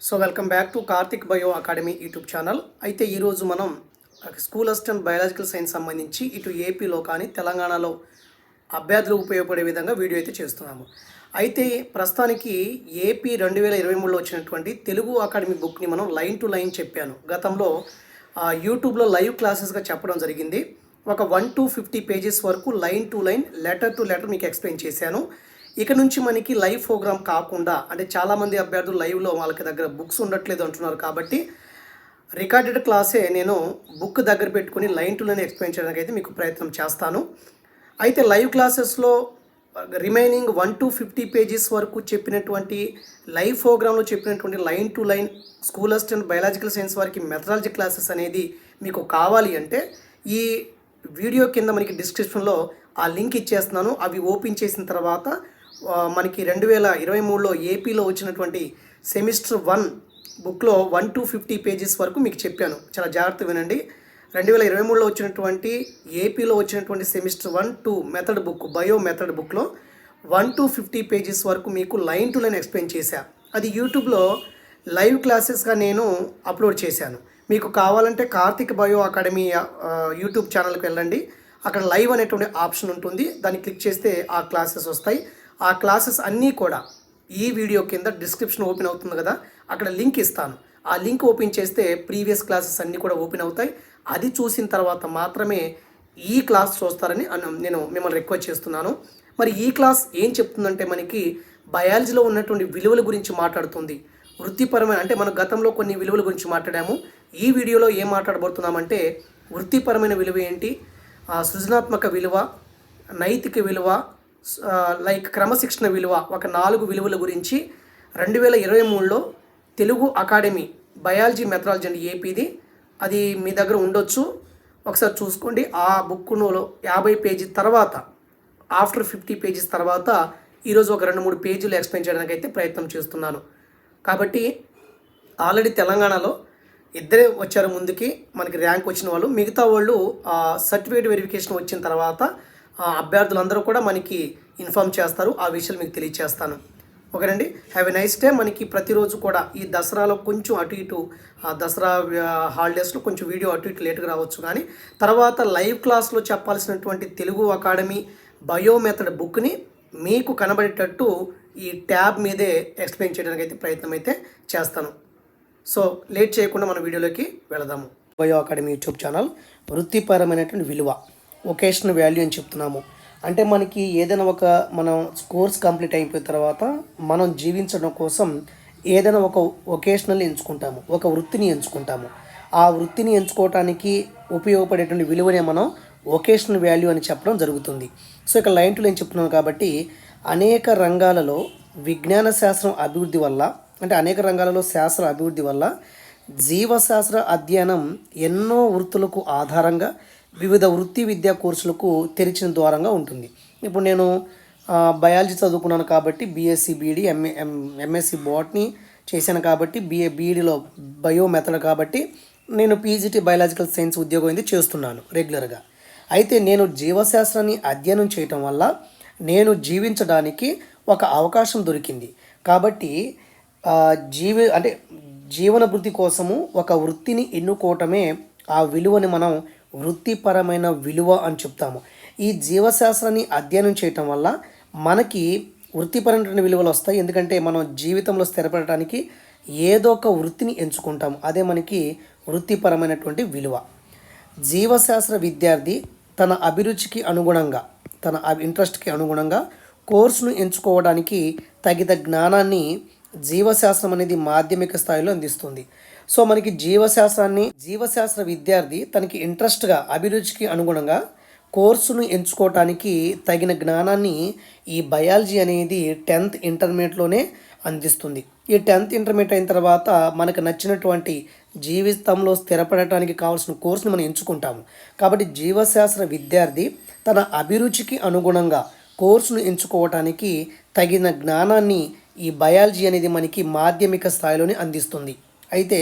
So welcome back to Karthik bio academy YouTube channel. అయితే ఈరోజు మనం స్కూల్ అసిస్టెంట్ బయాలజికల్ సైన్స్ సంబంధించి ఇటు ఏపీలో కానీ తెలంగాణలో అభ్యర్థులు ఉపయోగపడే విధంగా వీడియో అయితే చేస్తున్నాము. అయితే ప్రస్తుతానికి ఏపీ 2023లో వచ్చినటువంటి తెలుగు అకాడమీ బుక్ని మనం లైన్ టు లైన్ చెప్పాను. గతంలో యూట్యూబ్లో లైవ్ క్లాసెస్గా చెప్పడం జరిగింది. ఒక 1 to 50 పేజెస్ వరకు line to line, letter to letter మీకు ఎక్స్ప్లెయిన్ చేశాను. ఇక నుంచి మనకి లైవ్ ప్రోగ్రామ్ కాకుండా, అంటే చాలామంది అభ్యర్థులు లైవ్లో వాళ్ళకి దగ్గర బుక్స్ ఉండట్లేదు అంటున్నారు కాబట్టి రికార్డెడ్ క్లాసే నేను బుక్ దగ్గర పెట్టుకుని లైన్ టు లైన్ ఎక్స్ప్లెయిన్ చేయడానికి అయితే మీకు ప్రయత్నం చేస్తాను. అయితే లైవ్ క్లాసెస్లో రిమైనింగ్ 1 to 50 పేజెస్ వరకు చెప్పినటువంటి లైవ్ ప్రోగ్రాంలో చెప్పినటువంటి line to line school assistant biological science వారికి మెథడాలజీ క్లాసెస్ అనేది మీకు కావాలి అంటే ఈ వీడియో కింద మనకి డిస్క్రిప్షన్లో ఆ లింక్ ఇచ్చేస్తున్నాను. అవి ఓపెన్ చేసిన తర్వాత మనకి 2023లో ఏపీలో వచ్చినటువంటి సెమిస్టర్ 1 బుక్లో 1 to 50 పేజెస్ వరకు మీకు చెప్పాను. చాలా జాగ్రత్త వినండి. 2023లో వచ్చినటువంటి ఏపీలో వచ్చినటువంటి semester 1, 2 method book, bio method బుక్లో 1 to 50 పేజెస్ వరకు మీకు లైన్ టు లైన్ ఎక్స్ప్లెయిన్ చేశా. అది యూట్యూబ్లో లైవ్ క్లాసెస్గా నేను అప్లోడ్ చేశాను. మీకు కావాలంటే కార్తిక్ బయో అకాడమీ యూట్యూబ్ ఛానల్కి వెళ్ళండి. అక్కడ లైవ్ అనేటువంటి ఆప్షన్ ఉంటుంది. దాన్ని క్లిక్ చేస్తే ఆ క్లాసెస్ వస్తాయి. ఆ క్లాసెస్ అన్నీ కూడా ఈ వీడియో కింద డిస్క్రిప్షన్ ఓపెన్ అవుతుంది కదా, అక్కడ లింక్ ఇస్తాను. ఆ లింక్ ఓపెన్ చేస్తే ప్రీవియస్ క్లాసెస్ అన్నీ కూడా ఓపెన్ అవుతాయి. అది చూసిన తర్వాత మాత్రమే ఈ క్లాస్ చూస్తారని నేను మిమ్మల్ని రిక్వెస్ట్ చేస్తున్నాను. మరి ఈ క్లాస్ ఏం చెప్తుందంటే మనకి బయాలజీలో ఉన్నటువంటి విలువల గురించి మాట్లాడుతుంది. వృత్తిపరమైన, అంటే మనం గతంలో కొన్ని విలువల గురించి మాట్లాడాము. ఈ వీడియోలో ఏం మాట్లాడబోతున్నామంటే వృత్తిపరమైన విలువ ఏంటి, సృజనాత్మక విలువ, నైతిక విలువ, లైక్ క్రమశిక్షణ విలువ, ఒక 4 విలువల గురించి 2023లో తెలుగు అకాడమీ బయాలజీ మెథడాలజీ అండి ఏపీది. అది మీ దగ్గర ఉండొచ్చు, ఒకసారి చూసుకోండి. ఆ బుక్లో 50 పేజీ తర్వాత, ఆఫ్టర్ 50 పేజెస్ తర్వాత ఈరోజు ఒక 2-3 పేజీలు ఎక్స్ప్లెయిన్ చేయడానికి అయితే ప్రయత్నం చేస్తున్నాను. కాబట్టి ఆల్రెడీ తెలంగాణలో ఇద్దరే వచ్చారు ముందుకి, మనకి ర్యాంక్ వచ్చిన వాళ్ళు. మిగతా వాళ్ళు సర్టిఫికేట్ వెరిఫికేషన్ వచ్చిన తర్వాత అభ్యర్థులందరూ కూడా మనకి ఇన్ఫామ్ చేస్తారు. ఆ విషయాలు మీకు తెలియజేస్తాను. ఓకేనండి. Have a nice day. మనకి ప్రతిరోజు కూడా ఈ దసరాలో కొంచెం అటు ఇటు, దసరా హాలిడేస్లో కొంచెం వీడియో అటు ఇటు లేట్గా రావచ్చు, కానీ తర్వాత లైవ్ క్లాస్లో చెప్పాల్సినటువంటి తెలుగు అకాడమీ బయో మెథడ్ బుక్ని మీకు కనబడేటట్టు ఈ ట్యాబ్ మీదే ఎక్స్ప్లెయిన్ చేయడానికి అయితే ప్రయత్నం అయితే చేస్తాను. సో లేట్ చేయకుండా మన వీడియోలోకి వెళదాము. బయో అకాడమీ యూట్యూబ్ ఛానల్ వృత్తిపరమైనటువంటి విలువ, వొకేషనల్ వాల్యూ అని చెప్తున్నాము. అంటే మనకి ఏదైనా ఒక మనం కోర్స్ కంప్లీట్ అయిపోయిన తర్వాత మనం జీవించడం కోసం ఏదైనా ఒక వొకేషనల్ ఎంచుకుంటాము, ఒక వృత్తిని ఎంచుకుంటాము. ఆ వృత్తిని ఎంచుకోవటానికి ఉపయోగపడేటువంటి విలువనే మనం వొకేషనల్ వాల్యూ అని చెప్పడం జరుగుతుంది. సో ఇక లైన్ టు లైన్ చెప్తున్నాను కాబట్టి అనేక రంగాలలో విజ్ఞాన శాస్త్రం అభివృద్ధి వల్ల, అంటే అనేక రంగాలలో శాస్త్ర అభివృద్ధి వల్ల జీవశాస్త్ర అధ్యయనం ఎన్నో వృత్తులకు ఆధారంగా వివిధ వృత్తి విద్యా కోర్సులకు తెరిచిన ద్వారంగా ఉంటుంది. ఇప్పుడు నేను బయాలజీ చదువుకున్నాను కాబట్టి బీఎస్సీ బీఈడి, ఎంఎస్సీ బాటనీ చేశాను కాబట్టి బీఈడిలో బయో మెథడ్ కాబట్టి నేను పీజీటీ బయాలజికల్ సైన్స్ ఉద్యోగం అనేది చేస్తున్నాను రెగ్యులర్గా. అయితే నేను జీవశాస్త్రాన్ని అధ్యయనం చేయటం వల్ల నేను జీవించడానికి ఒక అవకాశం దొరికింది. కాబట్టి జీవన వృత్తి కోసము ఒక వృత్తిని ఎన్నుకోవటమే ఆ విలువని మనం వృత్తిపరమైన విలువ అని చెప్తాము. ఈ జీవశాస్త్రాన్ని అధ్యయనం చేయటం వల్ల మనకి వృత్తిపరమైన విలువలు వస్తాయి. ఎందుకంటే మనం జీవితంలో స్థిరపడటానికి ఏదో ఒక వృత్తిని ఎంచుకుంటాము. అదే మనకి వృత్తిపరమైనటువంటి విలువ. జీవశాస్త్ర విద్యార్థి తన అభిరుచికి అనుగుణంగా, తన ఇంట్రెస్ట్కి అనుగుణంగా కోర్సును ఎంచుకోవడానికి తగిన జ్ఞానాన్ని జీవశాస్త్రం అనేది మాధ్యమిక స్థాయిలో అందిస్తుంది. సో మనకి జీవశాస్త్ర విద్యార్థి తనకి ఇంట్రెస్ట్గా, అభిరుచికి అనుగుణంగా కోర్సును ఎంచుకోవటానికి తగిన జ్ఞానాన్ని ఈ బయాలజీ అనేది 10th ఇంటర్మీడియట్లోనే అందిస్తుంది. ఈ 10th ఇంటర్మీడియట్ అయిన తర్వాత మనకు నచ్చినటువంటి జీవితంలో స్థిరపడటానికి కావాల్సిన కోర్సును మనం ఎంచుకుంటాము. కాబట్టి జీవశాస్త్ర విద్యార్థి తన అభిరుచికి అనుగుణంగా కోర్సును ఎంచుకోవటానికి తగిన జ్ఞానాన్ని ఈ బయాలజీ అనేది మనకి మాధ్యమిక స్థాయిలోనే అందిస్తుంది. అయితే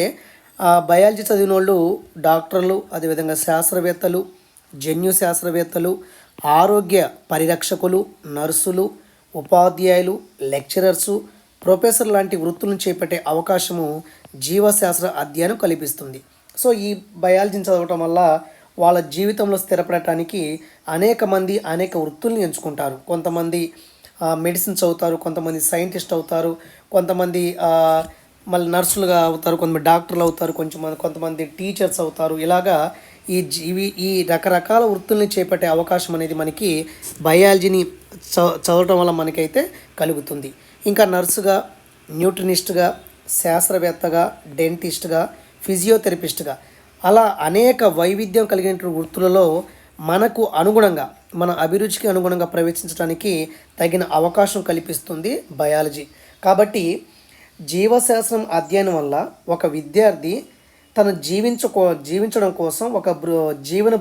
బయాలజీ చదివిన వాళ్ళు డాక్టర్లు, అదేవిధంగా శాస్త్రవేత్తలు, జన్యు శాస్త్రవేత్తలు, ఆరోగ్య పరిరక్షకులు, నర్సులు, ఉపాధ్యాయులు, లెక్చరర్సు, ప్రొఫెసర్ లాంటి వృత్తులను చేపట్టే అవకాశము జీవశాస్త్ర అధ్యయనం కల్పిస్తుంది. సో ఈ బయాలజీని చదవటం వల్ల వాళ్ళ జీవితంలో స్థిరపడటానికి అనేక మంది అనేక వృత్తుల్ని ఎంచుకుంటారు. కొంతమంది మెడిసిన్ చదువుతారు, కొంతమంది సైంటిస్ట్ అవుతారు, కొంతమంది మళ్ళీ నర్సులుగా అవుతారు, కొంతమంది డాక్టర్లు అవుతారు, కొంతమంది టీచర్స్ అవుతారు. ఇలాగా ఈ రకరకాల వృత్తుల్ని చేపట్టే అవకాశం అనేది మనకి బయాలజీని చదవటం వల్ల మనకైతే కలుగుతుంది. ఇంకా నర్సుగా, న్యూట్రినిస్ట్గా, శాస్త్రవేత్తగా, డెంటిస్ట్గా, ఫిజియోథెరపిస్ట్గా అలా అనేక వైవిధ్యం కలిగిన వృత్తులలో మనకు అనుగుణంగా మన అభిరుచికి అనుగుణంగా ప్రవేశించడానికి తగిన అవకాశం కల్పిస్తుంది బయాలజీ. కాబట్టి జీవశాస్త్రం అధ్యయనం వల్ల ఒక విద్యార్థి తను జీవించడం కోసం జీవన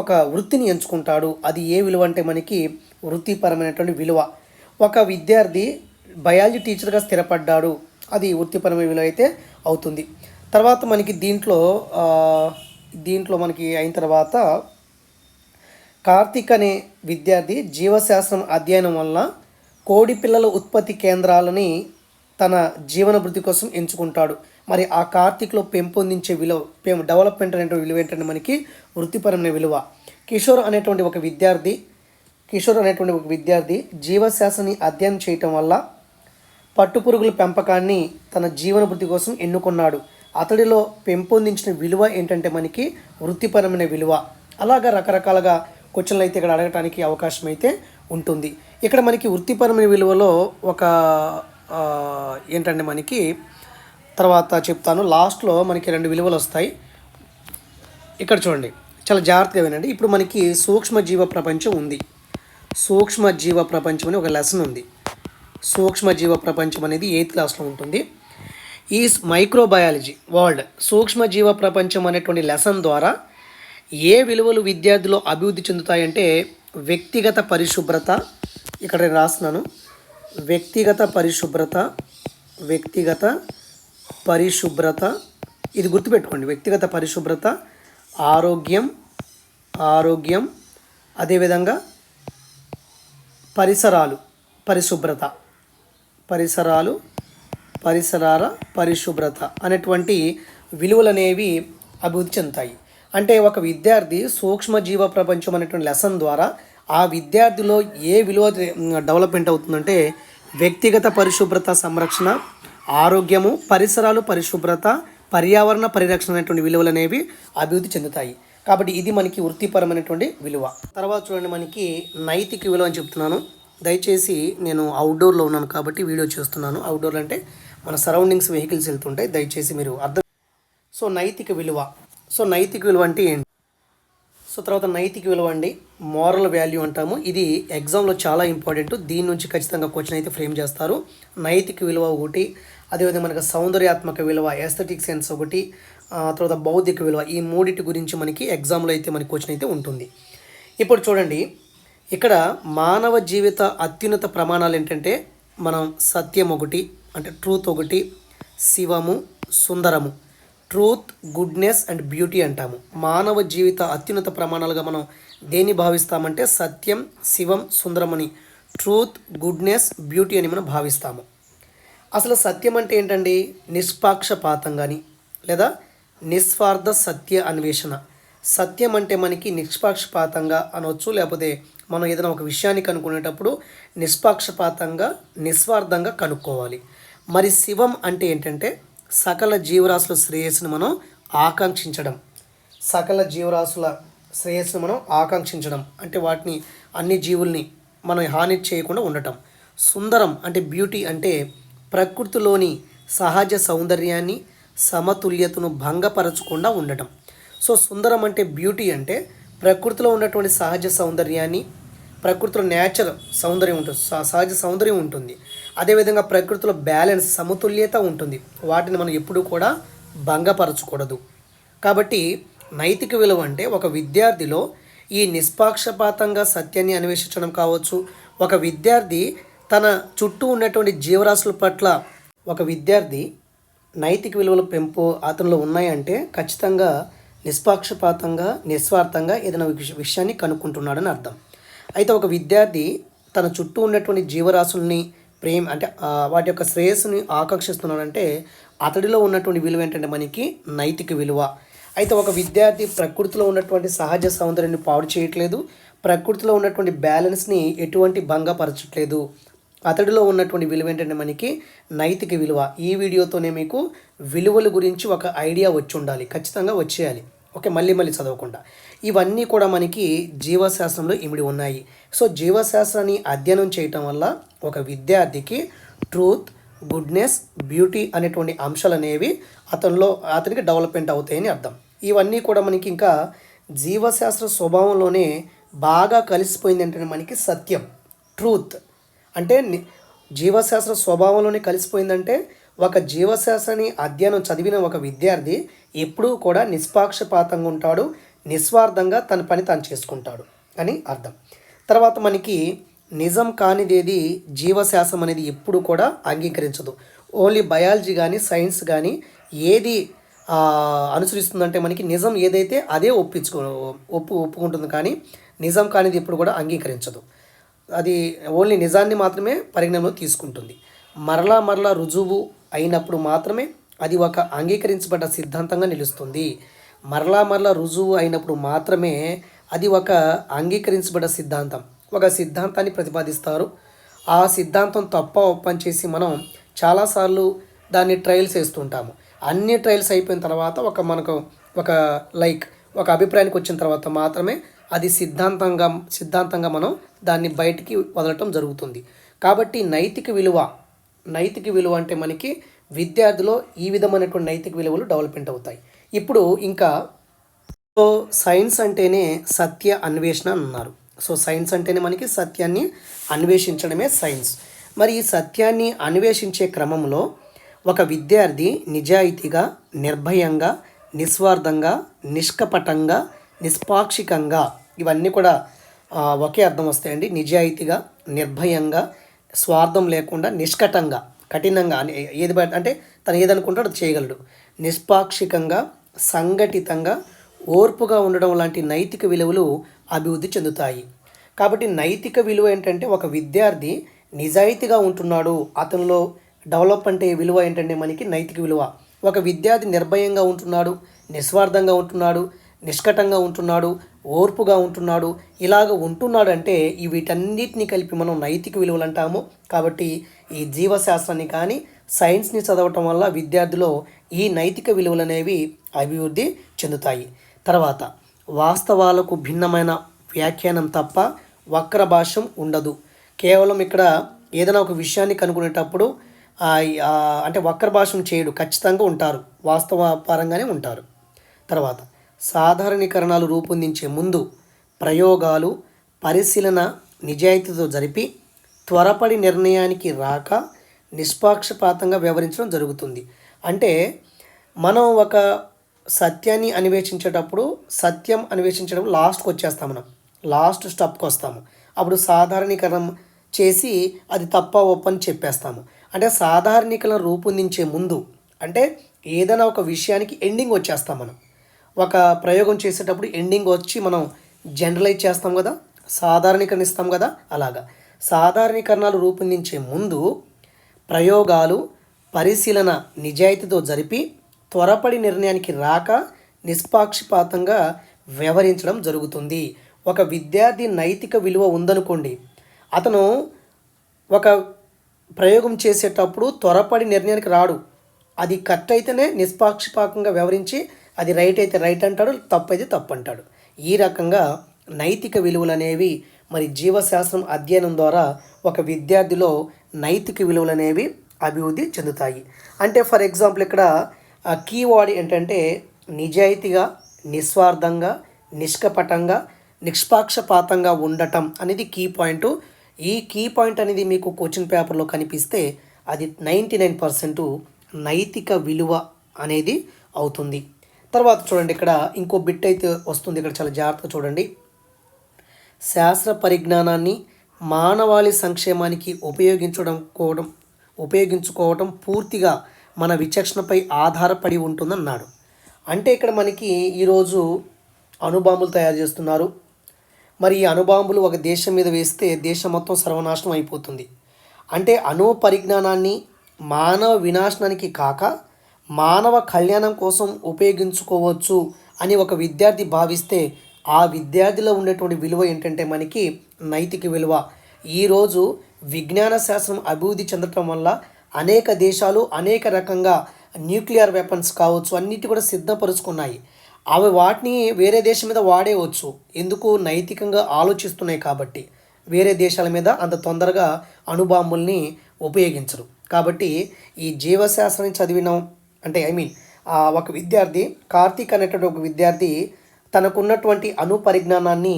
ఒక వృత్తిని ఎంచుకుంటాడు. అది ఏ విలువ అంటే మనకి వృత్తిపరమైనటువంటి విలువ. ఒక విద్యార్థి బయాలజీ టీచర్గా స్థిరపడ్డాడు, అది వృత్తిపరమైన విలువ అయితే అవుతుంది. తర్వాత మనకి దీంట్లో మనకి అయిన తర్వాత కార్తిక్ అనే విద్యార్థి జీవశాస్త్రం అధ్యయనం వల్ల కోడి పిల్లల ఉత్పత్తి కేంద్రాలని తన జీవన వృద్ధి కోసం ఎంచుకుంటాడు. మరి ఆ కార్తిక్లో పెంపొందించే డెవలప్మెంట్ అనేటువంటి విలువ ఏంటంటే మనకి వృత్తిపరమైన విలువ. కిషోర్ అనేటువంటి ఒక విద్యార్థి జీవశాస్త్రాన్ని అధ్యయనం చేయటం వల్ల పట్టుపురుగుల పెంపకాన్ని తన జీవన వృద్ధి కోసం ఎన్నుకున్నాడు. అతడిలో పెంపొందించిన విలువ ఏంటంటే మనకి వృత్తిపరమైన విలువ. అలాగా రకరకాలుగా క్వశ్చన్లు అయితే ఇక్కడ అడగటానికి అవకాశం అయితే ఉంటుంది. ఇక్కడ మనకి వృత్తిపరమైన విలువలో ఏంటంటే మనకి తర్వాత చెప్తాను. లాస్ట్లో మనకి 2 విలువలు వస్తాయి. ఇక్కడ చూడండి, చాలా జాగ్రత్తగా వినండి. ఇప్పుడు మనకి సూక్ష్మజీవ ప్రపంచం ఉంది. సూక్ష్మజీవ ప్రపంచం అని ఒక లెసన్ ఉంది. సూక్ష్మజీవ ప్రపంచం అనేది 8th క్లాస్లో ఉంటుంది. ఈ మైక్రోబయాలజీ వరల్డ్ సూక్ష్మజీవ ప్రపంచం అనేటువంటి లెసన్ ద్వారా ఏ విలువలు విద్యార్థులు అభివృద్ధి చెందుతాయంటే వ్యక్తిగత పరిశుభ్రత, ఇక్కడ నేను రాస్తున్నాను, వ్యక్తిగత పరిశుభ్రత ఇది గుర్తుపెట్టుకోండి. వ్యక్తిగత పరిశుభ్రత, ఆరోగ్యం అదేవిధంగా పరిసరాల పరిశుభ్రత అనేటువంటి విలువలు అనేవి అభివృద్ధి చెందుతాయి. అంటే ఒక విద్యార్థి సూక్ష్మజీవ ప్రపంచం అనేటువంటి లెసన్ ద్వారా ఆ విద్యార్థిలో ఏ విలువ డెవలప్మెంట్ అవుతుందంటే వ్యక్తిగత పరిశుభ్రత సంరక్షణ, ఆరోగ్యము, పరిసరాలు పరిశుభ్రత, పర్యావరణ పరిరక్షణ అనేటువంటి విలువలు అనేవి అభివృద్ధి చెందుతాయి. కాబట్టి ఇది మనకి వృత్తిపరమైనటువంటి విలువ. తర్వాత చూడండి, మనకి నైతిక విలువ అని చెప్తున్నాను. దయచేసి నేను అవుట్డోర్లో ఉన్నాను కాబట్టి వీడియో చేస్తున్నాను. అవుట్డోర్ అంటే మన సరౌండింగ్స్ వెహికల్స్ వెళ్తుంటాయి, దయచేసి మీరు అర్థం. సో నైతిక విలువ అంటే ఏంటి? సో తర్వాత నైతిక విలువ అండి మోరల్ వాల్యూ అంటాము. ఇది ఎగ్జామ్లో చాలా ఇంపార్టెంట్. దీని నుంచి ఖచ్చితంగా క్వశ్చన్ అయితే ఫ్రేమ్ చేస్తారు. నైతిక విలువ ఒకటి, అదేవిధంగా మనకు సౌందర్యాత్మక విలువ, ఎస్థెటిక్ సెన్స్ ఒకటి, తర్వాత బౌద్ధిక విలువ, ఈ మూడింటి గురించి మనకి ఎగ్జామ్లో అయితే మనకి క్వశ్చన్ అయితే ఉంటుంది. ఇప్పుడు చూడండి, ఇక్కడ మానవ జీవిత అత్యున్నత ప్రమాణాలు ఏంటంటే మనం సత్యం ఒకటి, అంటే ట్రూత్ ఒకటి, శివము, సుందరము, ట్రూత్, గుడ్నెస్ అండ్ బ్యూటీ అంటాము. మానవ జీవిత అత్యున్నత ప్రమాణాలుగా మనం దేన్ని భావిస్తామంటే సత్యం, శివం, సుందరం అని, ట్రూత్, గుడ్నెస్, బ్యూటీ అని మనం భావిస్తాము. అసలు సత్యం అంటే ఏంటండి? నిష్పాక్షపాతంగాని లేదా నిస్వార్థ సత్య అన్వేషణ. సత్యం అంటే మనకి నిష్పాక్షపాతంగా అనవచ్చు, లేకపోతే మనం ఏదైనా ఒక విషయాన్ని కనుక్కునేటప్పుడు నిష్పాక్షపాతంగా నిస్వార్థంగా కనుక్కోవాలి. మరి శివం అంటే ఏంటంటే సకల జీవరాశుల శ్రేయస్సును మనం ఆకాంక్షించడం. అంటే వాటిని, అన్ని జీవుల్ని మనం హాని చేయకుండా ఉండటం. సుందరం అంటే బ్యూటీ, అంటే ప్రకృతిలోని సహజ సౌందర్యాన్ని, సమతుల్యతను భంగపరచకుండా ఉండటం. సో సుందరం అంటే బ్యూటీ, అంటే ప్రకృతిలో ఉన్నటువంటి సహజ సౌందర్యాన్ని, ప్రకృతిలో సౌందర్యం ఉంటుంది, సహజ సౌందర్యం ఉంటుంది. అదేవిధంగా ప్రకృతిలో బ్యాలెన్స్, సమతుల్యత ఉంటుంది. వాటిని మనం ఎప్పుడూ కూడా భంగపరచకూడదు. కాబట్టి నైతిక విలువ అంటే ఒక విద్యార్థిలో ఈ నిష్పాక్షపాతంగా సత్యాన్ని అన్వేషించడం కావచ్చు. ఒక విద్యార్థి తన చుట్టూ ఉన్నటువంటి జీవరాశుల పట్ల ఒక విద్యార్థి నైతిక విలువల పెంపు అతనిలో ఉన్నాయంటే ఖచ్చితంగా నిష్పాక్షపాతంగా, నిస్వార్థంగా ఏదైనా విషయాన్ని కనుక్కుంటున్నాడని అర్థం. అయితే ఒక విద్యార్థి తన చుట్టూ ఉన్నటువంటి జీవరాశుల్ని అంటే వాటి యొక్క శ్రేయస్సుని ఆకాంక్షిస్తున్నాడంటే అతడిలో ఉన్నటువంటి విలువ ఏంటంటే మనకి నైతిక విలువ. అయితే ఒక విద్యార్థి ప్రకృతిలో ఉన్నటువంటి సహజ సౌందర్యాన్ని పాడు చేయట్లేదు, ప్రకృతిలో ఉన్నటువంటి బ్యాలెన్స్ని ఎటువంటి భంగపరచట్లేదు. అతడిలో ఉన్నటువంటి విలువ ఏంటంటే మనకి నైతిక విలువ. ఈ వీడియోతోనే మీకు విలువల గురించి ఒక ఐడియా వచ్చి ఉండాలి, ఖచ్చితంగా వచ్చేయాలి. ఓకే, మళ్ళీ చదవకుండా. ఇవన్నీ కూడా మనకి జీవశాస్త్రంలో ఇమిడి ఉన్నాయి. సో జీవశాస్త్రాన్ని అధ్యయనం చేయటం వల్ల ఒక విద్యార్థికి ట్రూత్, గుడ్నెస్, బ్యూటీ అనేటువంటి అంశాలు అనేవి అతనికి డెవలప్మెంట్ అవుతాయని అర్థం. ఇవన్నీ కూడా మనకి ఇంకా జీవశాస్త్ర స్వభావంలోనే బాగా కలిసిపోయింది అంటే మనకి సత్యం, ట్రూత్ అంటే జీవశాస్త్ర స్వభావంలోనే కలిసిపోయిందంటే ఒక జీవశాస్త్రాన్ని అధ్యయనం చదివిన ఒక విద్యార్థి ఎప్పుడూ కూడా నిష్పాక్షపాతంగా ఉంటాడు, నిస్వార్థంగా తన పని తాను చేసుకుంటాడు అని అర్థం. తర్వాత మనకి నిజం కానిదేది జీవశాస్త్రం అనేది ఎప్పుడు కూడా అంగీకరించదు. ఓన్లీ బయాలజీ కానీ సైన్స్ కానీ ఏది అనుసరిస్తుందంటే మనకి నిజం ఏదైతే అదే ఒప్పుకుంటుంది, కానీ నిజం కానిది ఎప్పుడు కూడా అంగీకరించదు. అది ఓన్లీ నిజాన్ని మాత్రమే పరిగణనలో తీసుకుంటుంది. మరలా రుజువు అయినప్పుడు మాత్రమే అది ఒక అంగీకరించబడ్డ సిద్ధాంతంగా నిలుస్తుంది. మరలా రుజువు అయినప్పుడు మాత్రమే అది ఒక అంగీకరించబడ్డ సిద్ధాంతం. ఒక సిద్ధాంతాన్ని ప్రతిపాదిస్తారు, ఆ సిద్ధాంతం తప్ప ఒప్పని చేసి మనం చాలాసార్లు దాన్ని ట్రయల్స్ వేస్తుంటాము. అన్ని ట్రయల్స్ అయిపోయిన తర్వాత మనకు ఒక అభిప్రాయానికి వచ్చిన తర్వాత మాత్రమే అది సిద్ధాంతంగా మనం దాన్ని బయటికి వదలటం జరుగుతుంది. కాబట్టి నైతిక విలువ అంటే మనకి విద్యార్థిలో ఈ విధమైనటువంటి నైతిక విలువలు డెవలప్మెంట్ అవుతాయి. ఇప్పుడు ఇంకా సైన్స్ అంటేనే సత్య అన్వేషణ అన్నారు. సో సైన్స్ అంటేనే మనకి సత్యాన్ని అన్వేషించడమే సైన్స్. మరి ఈ సత్యాన్ని అన్వేషించే క్రమంలో ఒక విద్యార్థి నిజాయితీగా, నిర్భయంగా, నిస్వార్థంగా, నిష్కపటంగా, నిష్పాక్షికంగా, ఇవన్నీ కూడా ఒకే అర్థం వస్తాయండి. నిజాయితీగా, నిర్భయంగా, స్వార్థం లేకుండా, నిష్కటంగా, కఠినంగా ఏది అంటే తను ఏదనుకుంటాడో అది చేయగలడు, నిష్పాక్షికంగా, సంఘటితంగా, ఓర్పుగా ఉండడం లాంటి నైతిక విలువలు అభివృద్ధి చెందుతాయి. కాబట్టి నైతిక విలువ ఏంటంటే ఒక విద్యార్థి నిజాయితీగా ఉంటున్నాడు, అతనిలో డెవలప్ అంటే విలువ ఏంటంటే మనకి నైతిక విలువ. ఒక విద్యార్థి నిర్భయంగా ఉంటున్నాడు, నిస్వార్థంగా ఉంటున్నాడు, నిష్కటంగా ఉంటున్నాడు, ఓర్పుగా ఉంటున్నాడు, ఇలాగ ఉంటున్నాడు అంటే వీటన్నిటిని కలిపి మనం నైతిక విలువలు అంటాము. కాబట్టి ఈ జీవశాస్త్రాన్ని కానీ సైన్స్ని చదవటం వల్ల విద్యార్థిలో ఈ నైతిక విలువలు అనేవి అభివృద్ధి చెందుతాయి. తర్వాత వాస్తవాలకు భిన్నమైన వ్యాఖ్యానం తప్ప వక్ర భాష్యం ఉండదు. కేవలం ఇక్కడ ఏదైనా ఒక విషయాన్ని కనుక్కునేటప్పుడు అంటే వక్ర భాషం చేయడు, ఖచ్చితంగా ఉంటారు, వాస్తవ పరంగానే ఉంటారు. తర్వాత సాధారణీకరణాలు రూపొందించే ముందు ప్రయోగాలు, పరిశీలన నిజాయితీతో జరిపి త్వరపడి నిర్ణయానికి రాక నిష్పాక్షపాతంగా వ్యవహరించడం జరుగుతుంది. అంటే మనం ఒక సత్యాన్ని అన్వేషించేటప్పుడు లాస్ట్కి వచ్చేస్తాం, మనం లాస్ట్ స్టెప్కి వస్తాము. అప్పుడు సాధారణీకరణం చేసి అది తప్ప ఒప్పని చెప్పేస్తాము. అంటే సాధారణీకరణ రూపొందించే ముందు అంటే ఏదైనా ఒక విషయానికి ఎండింగ్ వచ్చేస్తాం. మనం ఒక ప్రయోగం చేసేటప్పుడు ఎండింగ్ వచ్చి మనం జనరలైజ్ చేస్తాం కదా, సాధారణీకరణిస్తాం కదా, అలాగా సాధారణీకరణాలు రూపొందించే ముందు ప్రయోగాలు, పరిశీలన నిజాయితీతో జరిపి త్వరపడి నిర్ణయానికి రాక నిష్పాక్షపాతంగా వ్యవహరించడం జరుగుతుంది. ఒక విద్యార్థి నైతిక విలువ ఉందనుకోండి, అతను ఒక ప్రయోగం చేసేటప్పుడు త్వరపడి నిర్ణయానికి రాడు, అది కరెక్ట్ అయితేనే నిష్పాక్షపాతంగా వ్యవహరించి అది రైట్ అయితే రైట్ అంటాడు, తప్పు అయితే తప్పు అంటాడు. ఈ రకంగా నైతిక విలువలు అనేవి మరి జీవశాస్త్రం అధ్యయనం ద్వారా ఒక విద్యార్థిలో నైతిక విలువలు అనేవి అభివృద్ధి చెందుతాయి. అంటే ఫర్ ఎగ్జాంపుల్ ఇక్కడ కీవర్డ్ ఏంటంటే నిజాయితీగా, నిస్వార్థంగా, నిష్కపటంగా, నిష్పాక్షపాతంగా ఉండటం అనేది కీ పాయింట్. ఈ కీ పాయింట్ అనేది మీకు క్వశ్చన్ పేపర్లో కనిపిస్తే అది 99% నైతిక విలువ అనేది అవుతుంది. తర్వాత చూడండి, ఇక్కడ ఇంకో బిట్ అయితే వస్తుంది, ఇక్కడ చాలా జాగ్రత్తగా చూడండి. శాస్త్ర పరిజ్ఞానాన్ని మానవాళి సంక్షేమానికి ఉపయోగించుకోవటం పూర్తిగా మన విచక్షణపై ఆధారపడి ఉంటుందన్నాడు. అంటే ఇక్కడ మనకి ఈరోజు అణుబాంబులు తయారు చేస్తున్నారు. మరి ఈ అణుబాంబులు ఒక దేశం మీద వేస్తే దేశం మొత్తం సర్వనాశనం అయిపోతుంది. అంటే అణు పరిజ్ఞానాన్ని మానవ వినాశనానికి కాక మానవ కళ్యాణం కోసం ఉపయోగించుకోవచ్చు అని ఒక విద్యార్థి భావిస్తే ఆ విద్యార్థిలో ఉండేటువంటి విలువ ఏంటంటే మనకి నైతిక విలువ. ఈరోజు విజ్ఞాన శాస్త్రం అభివృద్ధి చెందటం వల్ల అనేక దేశాలు అనేక రకంగా న్యూక్లియర్ వెపన్స్ కావచ్చు అన్నిటి కూడా సిద్ధపరుచుకున్నాయి. అవి వాటిని వేరే దేశం మీద వాడేయవచ్చు. ఎందుకు? నైతికంగా ఆలోచిస్తున్నాయి కాబట్టి. వేరే దేశాల మీద అంత తొందరగా అణుబాంబుల్ని ఉపయోగించరు. కాబట్టి ఈ జీవశాస్త్రాన్ని చదివినాం అంటే ఒక విద్యార్థి కార్తీక్ అనేటువంటి ఒక విద్యార్థి తనకున్నటువంటి అణు పరిజ్ఞానాన్ని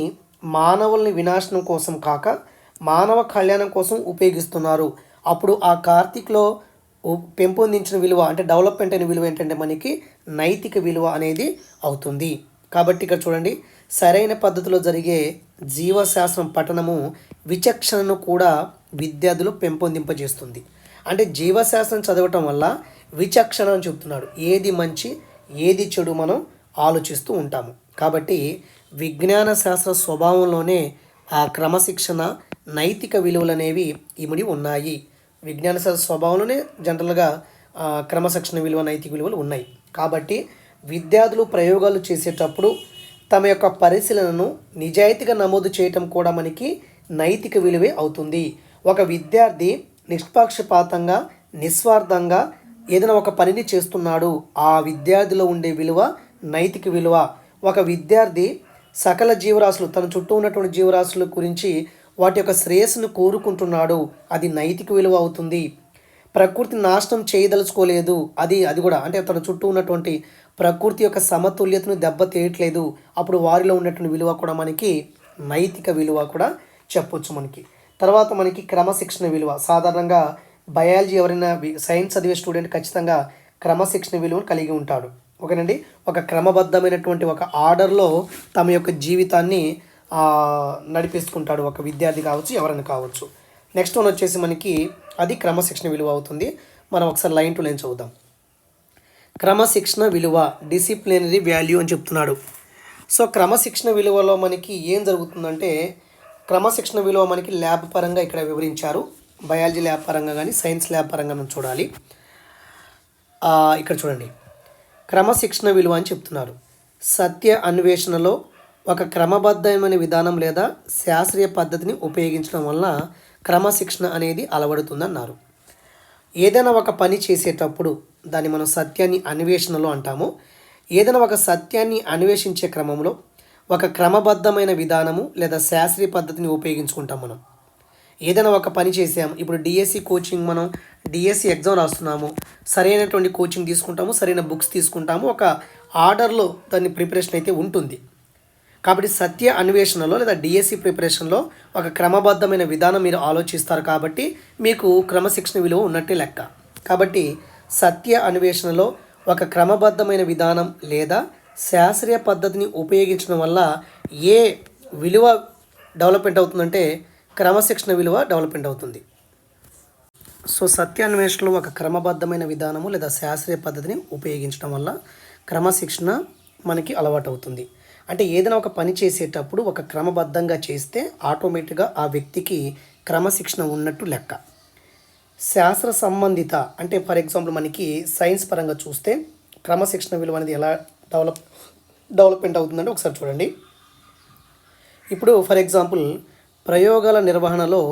మానవుల్ని వినాశనం కోసం కాక మానవ కళ్యాణం కోసం ఉపయోగిస్తున్నారు. అప్పుడు ఆ కార్తీక్లో పెంపొందించిన విలువ అంటే డెవలప్మెంట్ అయిన విలువ ఏంటంటే మనకి నైతిక విలువ అనేది అవుతుంది. కాబట్టి ఇక్కడ చూడండి, సరైన పద్ధతిలో జరిగే జీవశాస్త్రం పఠనము విచక్షణను కూడా విద్యార్థులు పెంపొందింపజేస్తుంది. అంటే జీవశాస్త్రం చదవటం వల్ల విచక్షణ అని చెప్తున్నాడు. ఏది మంచి ఏది చెడు మనం ఆలోచిస్తూ ఉంటాము. కాబట్టి విజ్ఞాన శాస్త్ర స్వభావంలోనే ఆ క్రమశిక్షణ నైతిక విలువలు అనేవి ఇమిడి ఉన్నాయి. విజ్ఞాన శాస్త్ర స్వభావంలోనే జనరల్గా క్రమశిక్షణ విలువ నైతిక విలువలు ఉన్నాయి. కాబట్టి విద్యార్థులు ప్రయోగాలు చేసేటప్పుడు తమ యొక్క పరిశీలనను నిజాయితీగా నమోదు చేయటం కూడా మనకి నైతిక విలువే అవుతుంది. ఒక విద్యార్థి నిష్పక్షపాతంగా నిస్వార్థంగా ఏదైనా ఒక పనిని చేస్తున్నాడు, ఆ విద్యార్థిలో ఉండే విలువ నైతిక విలువ. ఒక విద్యార్థి సకల జీవరాశులు తన చుట్టూ ఉన్నటువంటి జీవరాశుల గురించి వాటి యొక్క శ్రేయస్సును కోరుకుంటున్నాడు, అది నైతిక విలువ అవుతుంది. ప్రకృతిని నాశనం చేయదలుచుకోలేదు, అది కూడా అంటే తన చుట్టూ ఉన్నటువంటి ప్రకృతి యొక్క సమతుల్యతను దెబ్బతీయట్లేదు, అప్పుడు వారిలో ఉన్నటువంటి విలువ కూడా మనకి నైతిక విలువ కూడా చెప్పొచ్చు మనకి. తర్వాత మనకి క్రమశిక్షణ విలువ. సాధారణంగా బయాలజీ ఎవరైనా సైన్స్ చదివే స్టూడెంట్ ఖచ్చితంగా క్రమశిక్షణ విలువను కలిగి ఉంటాడు. ఓకేనండి. ఒక క్రమబద్ధమైనటువంటి ఒక ఆర్డర్లో తమ యొక్క జీవితాన్ని నడిపిస్తుంటాడు ఒక విద్యార్థి కావచ్చు, ఎవరైనా కావచ్చు. నెక్స్ట్ వన్ వచ్చేసి మనకి అది క్రమశిక్షణ విలువ అవుతుంది. మనం ఒకసారి లైన్ టు లైన్ చదువుదాం. క్రమశిక్షణ విలువ డిసిప్లినరీ వాల్యూ అని చెప్తున్నాడు. సో క్రమశిక్షణ విలువలో మనకి ఏం జరుగుతుందంటే, క్రమశిక్షణ విలువ మనకి ల్యాబ్ పరంగా ఇక్కడ వివరించారు. బయాలజీ ల్యాబ్ పరంగా కానీ సైన్స్ ల్యాబ్ పరంగా మనం చూడాలి. ఇక్కడ చూడండి, క్రమశిక్షణ విలువ అని చెప్తున్నారు. సత్య అన్వేషణలో ఒక క్రమబద్ధమైన విధానం లేదా శాస్త్రీయ పద్ధతిని ఉపయోగించడం వలన క్రమశిక్షణ అనేది అలవడుతుందన్నారు. ఏదైనా ఒక పని చేసేటప్పుడు దాన్ని మనం సత్యాన్ని అన్వేషణలో అంటాము. ఏదైనా ఒక సత్యాన్ని అన్వేషించే క్రమంలో ఒక క్రమబద్ధమైన విధానము లేదా శాస్త్రీయ పద్ధతిని ఉపయోగించుకుంటాం. మనం ఏదైనా ఒక పని చేసాము, ఇప్పుడు డిఎస్సి కోచింగ్, మనం డిఎస్సి ఎగ్జామ్ రాస్తున్నాము, సరైనటువంటి కోచింగ్ తీసుకుంటాము, సరైన బుక్స్ తీసుకుంటాము, ఒక ఆర్డర్లో దాని ప్రిపరేషన్ అయితే ఉంటుంది. కాబట్టి సత్య అన్వేషణలో లేదా డిఎస్సి ప్రిపరేషన్లో ఒక క్రమబద్ధమైన విధానం మీరు ఆలోచిస్తారు కాబట్టి మీకు క్రమశిక్షణ విలువ ఉన్నట్టే లెక్క. కాబట్టి సత్య అన్వేషణలో ఒక క్రమబద్ధమైన విధానం లేదా శాస్త్రీయ పద్ధతిని ఉపయోగించడం వల్ల ఏ విలువ డెవలప్మెంట్ అవుతుందంటే క్రమశిక్షణ విలువ డెవలప్మెంట్ అవుతుంది. సో సత్యాన్వేషణలో ఒక క్రమబద్ధమైన విధానము లేదా శాస్త్రీయ పద్ధతిని ఉపయోగించడం వల్ల క్రమశిక్షణ మనకి అలవాటు అవుతుంది. అంటే ఏదైనా ఒక పని చేసేటప్పుడు ఒక క్రమబద్ధంగా చేస్తే ఆటోమేటిక్గా ఆ వ్యక్తికి క్రమశిక్షణ ఉన్నట్టు లెక్క. శాస్త్ర సంబంధిత అంటే ఫర్ ఎగ్జాంపుల్ మనకి సైన్స్ పరంగా చూస్తే క్రమశిక్షణ విలువ అనేది ఎలా డెవలప్మెంట్ అవుతుందంటే ఒకసారి చూడండి. ఇప్పుడు ఫర్ ఎగ్జాంపుల్ ప్రయోగాల నిర్వహణలో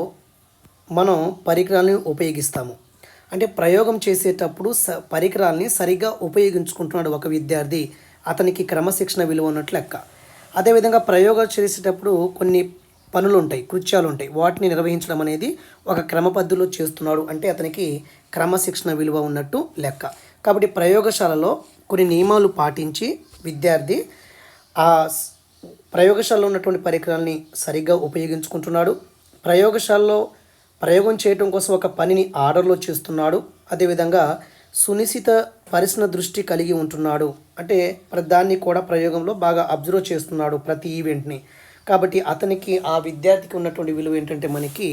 మనం పరికరాలను ఉపయోగిస్తాము. అంటే ప్రయోగం చేసేటప్పుడు పరికరాలని సరిగ్గా ఉపయోగించుకుంటున్నాడు ఒక విద్యార్థి, అతనికి క్రమశిక్షణ విలువ ఉన్నట్లు లెక్క. అదేవిధంగా ప్రయోగాలు చేసేటప్పుడు కొన్ని పనులు ఉంటాయి, కృత్యాలు ఉంటాయి, వాటిని నిర్వహించడం అనేది ఒక క్రమ పద్ధతిలో చేస్తున్నాడు అంటే అతనికి క్రమశిక్షణ విలువ ఉన్నట్టు లెక్క. కాబట్టి ప్రయోగశాలలో కొన్ని నియమాలు పాటించి విద్యార్థి ఆ ప్రయోగశాలలో ఉన్నటువంటి పరికరాలని సరిగ్గా ఉపయోగించుకుంటున్నాడు, ప్రయోగశాలలో ప్రయోగం చేయడం కోసం ఒక పనిని ఆర్డర్లో చేస్తున్నాడు, అదేవిధంగా సునిశ్చిత పరిశీలన దృష్టి కలిగి ఉంటున్నాడు, అంటే దాన్ని కూడా ప్రయోగంలో బాగా అబ్జర్వ్ చేస్తున్నాడు ప్రతి ఈవెంట్ని. కాబట్టి అతనికి ఆ విద్యార్థికి ఉన్నటువంటి విలువ ఏంటంటే మనకి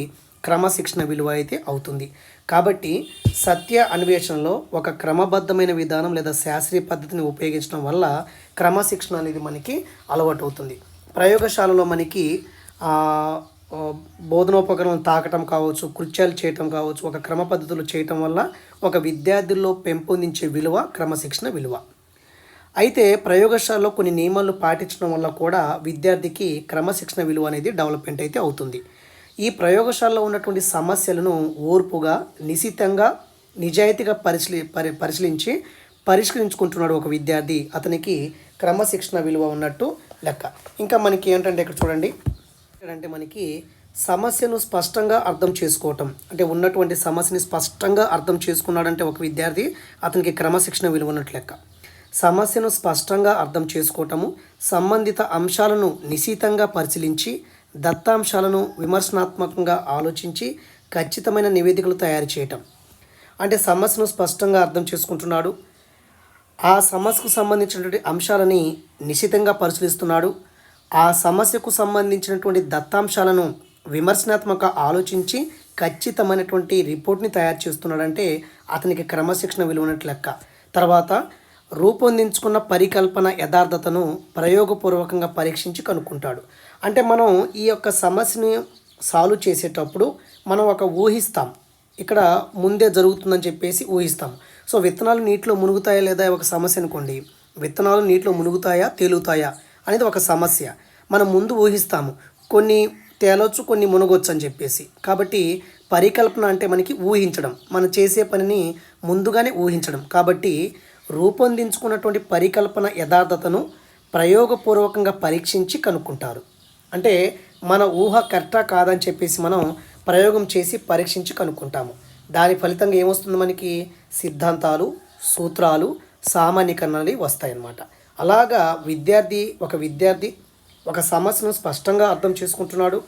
క్రమశిక్షణ విలువ అయితే అవుతుంది. కాబట్టి సత్య అన్వేషణలో ఒక క్రమబద్ధమైన విధానం లేదా శాస్త్రీయ పద్ధతిని ఉపయోగించడం వల్ల క్రమశిక్షణ అనేది మనకి అలవాటు అవుతుంది. ప్రయోగశాలలో మనకి బోధనోపకరణం తాకటం కావచ్చు, కృత్యాలు చేయటం కావచ్చు, ఒక క్రమ పద్ధతులు చేయటం వల్ల ఒక విద్యార్థుల్లో పెంపొందించే విలువ క్రమశిక్షణ విలువ. అయితే ప్రయోగశాలలో కొన్ని నియమాలు పాటించడం వల్ల కూడా విద్యార్థికి క్రమశిక్షణ విలువ అనేది డెవలప్మెంట్ అయితే అవుతుంది. ఈ ప్రయోగశాలలో ఉన్నటువంటి సమస్యలను ఓర్పుగా, నిశితంగా, నిజాయితీగా పరిశీలించి పరిష్కరించుకుంటున్నాడు ఒక విద్యార్థి, అతనికి క్రమశిక్షణ విలువ ఉన్నట్టు లెక్క. ఇంకా మనకి ఏంటంటే ఇక్కడ చూడండి, అంటే మనకి సమస్యను స్పష్టంగా అర్థం చేసుకోవటం, అంటే ఉన్నటువంటి సమస్యని స్పష్టంగా అర్థం చేసుకున్నాడంటే ఒక విద్యార్థి, అతనికి క్రమశిక్షణ విలువ ఉన్నట్లు లెక్క. సమస్యను స్పష్టంగా అర్థం చేసుకోవటము, సంబంధిత అంశాలను నిశితంగా పరిశీలించి దత్తాంశాలను విమర్శనాత్మకంగా ఆలోచించి ఖచ్చితమైన నివేదికలు తయారు చేయటం. అంటే సమస్యను స్పష్టంగా అర్థం చేసుకుంటున్నాడు, ఆ సమస్యకు సంబంధించినటువంటి అంశాలని నిశితంగా పరిశీలిస్తున్నాడు, ఆ సమస్యకు సంబంధించినటువంటి దత్తాంశాలను విమర్శనాత్మక ఆలోచించి ఖచ్చితమైనటువంటి రిపోర్ట్ని తయారు చేస్తున్నాడంటే అతనికి క్రమశిక్షణ విలువ ఉన్నట్లు లెక్క. తర్వాత రూపొందించుకున్న పరికల్పన యథార్థతను ప్రయోగపూర్వకంగా పరీక్షించి కనుక్కుంటాడు. అంటే మనం ఈ యొక్క సమస్యని సాల్వ్ చేసేటప్పుడు మనం ఒక ఊహిస్తాం, ఇక్కడ ముందే జరుగుతుందని చెప్పేసి ఊహిస్తాం. సో విత్తనాలు నీటిలో మునుగుతాయా లేదా ఒక సమస్య అనుకోండి, విత్తనాలు నీటిలో మునుగుతాయా తేలుతాయా అనేది ఒక సమస్య. మనం ముందు ఊహిస్తాము, కొన్ని తేలొచ్చు కొన్ని మునగొచ్చు అని చెప్పేసి. కాబట్టి పరికల్పన అంటే మనకి ఊహించడం, మనం చేసే పనిని ముందుగానే ఊహించడం. కాబట్టి రూపొందించుకున్నటువంటి పరికల్పన యథార్థతను ప్రయోగపూర్వకంగా పరీక్షించి కనుక్కుంటారు. అంటే మన ఊహ కరెక్టా కాదని చెప్పేసి మనం ప్రయోగం చేసి పరీక్షించి కనుక్కుంటాము. దాని ఫలితంగా ఏమొస్తుంది, మనకి సిద్ధాంతాలు, సూత్రాలు, సామాన్యీకరణలు వస్తాయన్నమాట. అలాగా ఒక విద్యార్థి ఒక సమస్యను స్పష్టంగా అర్థం చేసుకుంటున్నాడు,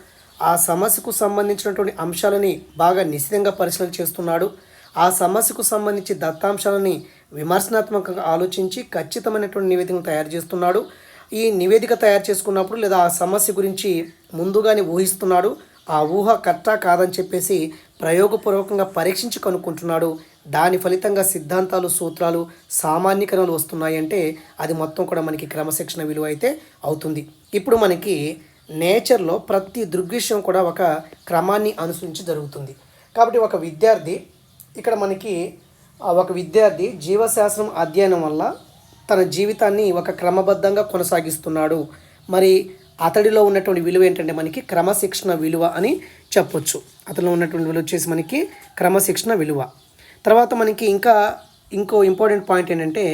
ఆ సమస్యకు సంబంధించినటువంటి అంశాలని బాగా నిశితంగా పరిశీలన చేస్తున్నాడు, ఆ సమస్యకు సంబంధించి దత్తాంశాలని విమర్శనాత్మకంగా ఆలోచించి ఖచ్చితమైనటువంటి నివేదికను తయారు చేస్తున్నాడు. ఈ నివేదిక తయారు చేసుకున్నప్పుడు లేదా ఆ సమస్య గురించి ముందుగానే ఊహిస్తున్నాడు, ఆ ఊహ కరెక్టా కాదని చెప్పేసి ప్రయోగపూర్వకంగా పరీక్షించి కనుక్కుంటున్నాడు. దాని ఫలితంగా సిద్ధాంతాలు, సూత్రాలు, సామాన్యీకరణలు వస్తున్నాయి అంటే అది మొత్తం కూడా మనకి క్రమశిక్షణ విలువ అయితే అవుతుంది. ఇప్పుడు మనకి నేచర్లో ప్రతి దృగ్విషయం కూడా ఒక క్రమాన్ని అనుసరించి జరుగుతుంది. కాబట్టి ఒక విద్యార్థి జీవశాస్త్రం అధ్యయనం వల్ల తన జీవితాన్ని ఒక క్రమబద్ధంగా కొనసాగిస్తున్నాడు. మరి అతడిలో ఉన్నటువంటి విలువ ఏంటంటే మనకి క్రమశిక్షణ విలువ అని చెప్పొచ్చు. అతడిలో ఉన్నటువంటి విలువ వచ్చేసి మనకి క్రమశిక్షణ విలువ. తర్వాత మనకి ఇంకో ఇంపార్టెంట్ పాయింట్ ఏంటంటే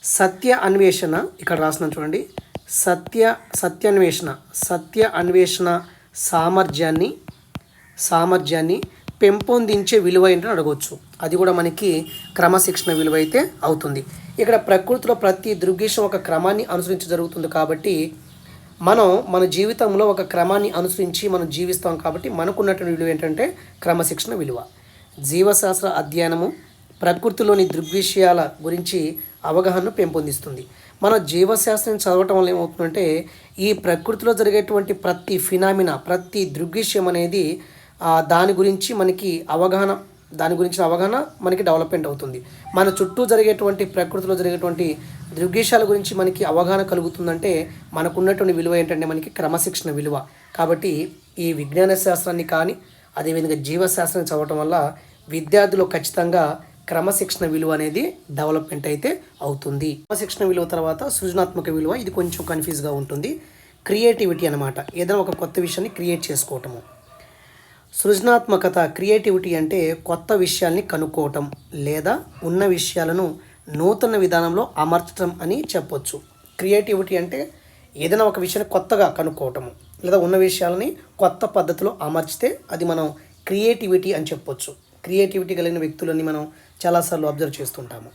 సత్య అన్వేషణ. ఇక్కడ రాస్తున్నాను చూడండి, సత్య అన్వేషణ సామర్థ్యాన్ని పెంపొందించే విలువ ఏంటని అడగవచ్చు. అది కూడా మనకి క్రమశిక్షణ విలువ అయితే అవుతుంది. ఇక్కడ ప్రకృతిలో ప్రతి దృగ్విషయం ఒక క్రమాన్ని అనుసరించి జరుగుతుంది. కాబట్టి మన జీవితంలో ఒక క్రమాన్ని అనుసరించి మనం జీవిస్తాం. కాబట్టి మనకున్నటువంటి విలువ ఏంటంటే క్రమశిక్షణ విలువ. జీవశాస్త్ర అధ్యయనము ప్రకృతిలోని దృగ్విషయాల గురించి అవగాహనను పెంపొందిస్తుంది. మన జీవశాస్త్రం చదవటం వల్ల ఏమవుతుందంటే ఈ ప్రకృతిలో జరిగేటువంటి ప్రతి దృగ్విషయం అనేది దాని గురించిన అవగాహన మనకి డెవలప్మెంట్ అవుతుంది. మన చుట్టూ ప్రకృతిలో జరిగేటువంటి దృగ్విషయాల గురించి మనకి అవగాహన కలుగుతుందంటే మనకున్నటువంటి విలువ ఏంటంటే మనకి క్రమశిక్షణ విలువ. కాబట్టి ఈ విజ్ఞాన శాస్త్రాన్ని కానీ అదేవిధంగా జీవశాస్త్రాన్ని చదవటం వల్ల విద్యార్థులు ఖచ్చితంగా క్రమశిక్షణ విలువ అనేది డెవలప్మెంట్ అయితే అవుతుంది. క్రమశిక్షణ విలువ తర్వాత సృజనాత్మక విలువ, ఇది కొంచెం కన్ఫ్యూజ్గా ఉంటుంది. క్రియేటివిటీ అన్నమాట, ఏదైనా ఒక కొత్త విషయాన్ని క్రియేట్ చేసుకోవటము. సృజనాత్మకత, క్రియేటివిటీ అంటే కొత్త విషయాల్ని కనుక్కోవటం లేదా ఉన్న విషయాలను నూతన విధానంలో అమర్చడం అని చెప్పొచ్చు. క్రియేటివిటీ అంటే ఏదైనా ఒక విషయాన్ని కొత్తగా కనుక్కోవటము లేదా ఉన్న విషయాలని కొత్త పద్ధతిలో అమర్చితే అది మనం క్రియేటివిటీ అని చెప్పొచ్చు. క్రియేటివిటీ కలిగిన వ్యక్తులని మనం చాలాసార్లు అబ్జర్వ్ చేస్తుంటాము.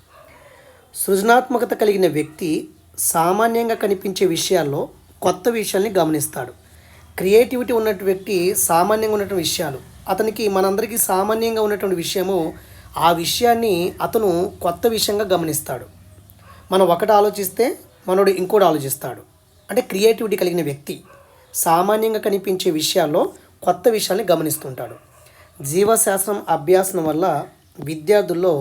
సృజనాత్మకత కలిగిన వ్యక్తి సామాన్యంగా కనిపించే విషయాల్లో కొత్త విషయాల్ని గమనిస్తాడు. క్రియేటివిటీ ఉన్నటువంటి వ్యక్తి సామాన్యంగా ఉన్నటువంటి విషయాలు, అతనికి మనందరికీ సామాన్యంగా ఉన్నటువంటి విషయము, ఆ విషయాన్ని అతను కొత్త విషయంగా గమనిస్తాడు. మనం ఒకటి ఆలోచిస్తే మనోడు ఇంకోటి ఆలోచిస్తాడు. అంటే క్రియేటివిటీ కలిగిన వ్యక్తి సామాన్యంగా కనిపించే విషయాల్లో కొత్త విషయాల్ని గమనిస్తుంటాడు. జీవశాస్త్రం అభ్యాసం వల్ల విద్యార్థుల్లో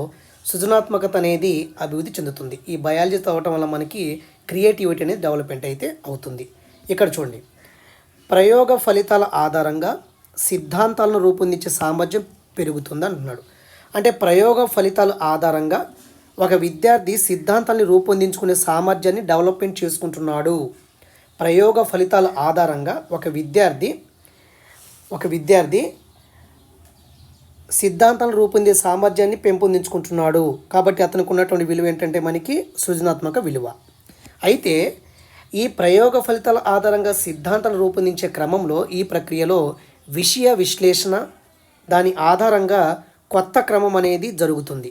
సృజనాత్మకత అనేది అభివృద్ధి చెందుతుంది. ఈ బయాలజీ చదవటం వల్ల మనకి క్రియేటివిటీ అనేది డెవలప్మెంట్ అయితే అవుతుంది. ఇక్కడ చూడండి, ప్రయోగ ఫలితాల ఆధారంగా సిద్ధాంతాలను రూపొందించే సామర్థ్యం పెరుగుతుంది అంటున్నాడు. అంటే ప్రయోగ ఫలితాల ఆధారంగా ఒక విద్యార్థి సిద్ధాంతాన్ని రూపొందించుకునే సామర్థ్యాన్ని డెవలప్మెంట్ చేసుకుంటున్నాడు. ప్రయోగ ఫలితాల ఆధారంగా ఒక విద్యార్థి సిద్ధాంతాలను రూపొందే సామర్థ్యాన్ని పెంపొందించుకుంటున్నాడు. కాబట్టి అతనికి ఉన్నటువంటి విలువ ఏంటంటే మనకి సృజనాత్మక విలువ. అయితే ఈ ప్రయోగ ఫలితాల ఆధారంగా సిద్ధాంతాలను రూపొందించే క్రమంలో ఈ ప్రక్రియలో విషయ విశ్లేషణ దాని ఆధారంగా కొత్త క్రమం అనేది జరుగుతుంది.